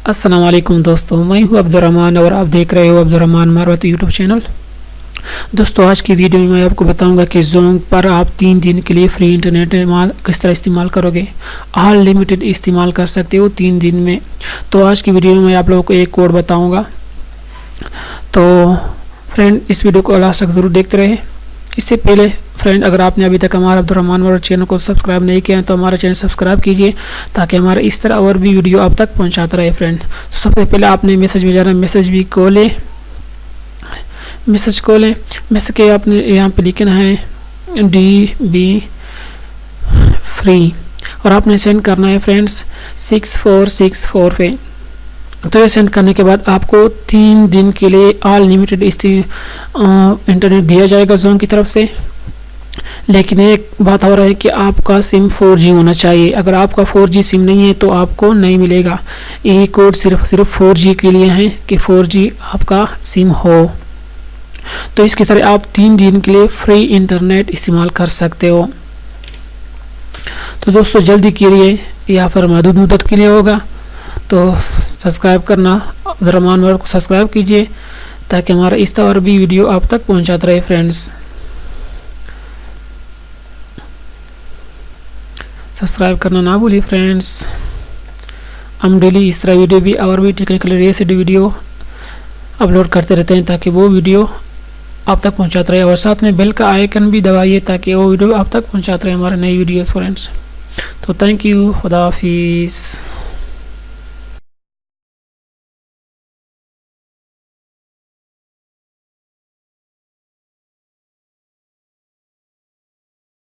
अस्सलाम वालेकुम दोस्तों, मैं हूं अब्दुर और आप देख रहे हो अब्दुर मारवत यूट्यूब चैनल। दोस्तों, आज की वीडियो में मैं आपको बताऊंगा कि जोंग पर आप 3 दिन के लिए फ्री इंटरनेट किस तरह इस्तेमाल करोगे। अनलिमिटेड इस्तेमाल कर सकते हो 3 दिन में। तो आज की वीडियो में मैं आप लोगों को एक कोड बताऊँगा। तो फ्रेंड, इस वीडियो को लास्ट तक ज़रूर देखते रहे। इससे पहले फ्रेंड, अगर आपने अभी तक हमारा अब्दुर मारवत चैनल को सब्सक्राइब नहीं किया है तो हमारा चैनल सब्सक्राइब कीजिए, ताकि हमारा इस तरह और भी वीडियो आप तक पहुंचाता रहे। फ्रेंड, तो सबसे पहले आपने मैसेज में जाना, मैसेज के आपने यहाँ पे लिखना है DB फ्री और आपने सेंड करना है फ्रेंड्स 6464 पे। तो ये सेंड करने के बाद आपको 3 दिन के लिए अनलिमिटेड इंटरनेट दिया जाएगा जोंग की तरफ से। लेकिन एक बात हो रहा है कि आपका सिम 4G होना चाहिए। अगर आपका 4G सिम नहीं है तो आपको नहीं मिलेगा। ये कोड सिर्फ 4G के लिए है कि 4G आपका सिम हो। तो इसकी तरह आप 3 दिन के लिए फ्री इंटरनेट इस्तेमाल कर सकते हो। तो दोस्तों, जल्दी कीजिए या फिर महदूद मुद्दत के लिए होगा। तो सब्सक्राइब करना, अब्दुर मारवत को सब्सक्राइब कीजिए, ताकि हमारा इस तरह और भी वीडियो आप तक पहुंचाता रहे। फ्रेंड्स, सब्सक्राइब करना ना भूलिए। फ्रेंड्स, हम डेली इस तरह वीडियो भी और भी टेक्निकल रिलेटेड वीडियो अपलोड करते रहते हैं, ताकि वो वीडियो आप तक पहुंचाते रहे। और साथ में बेल का आइकन भी दबाइए, ताकि वो वीडियो आप तक पहुंचाते रहे हमारे नई वीडियोस। फ्रेंड्स, तो थैंक यू, खुदा हाफिज़।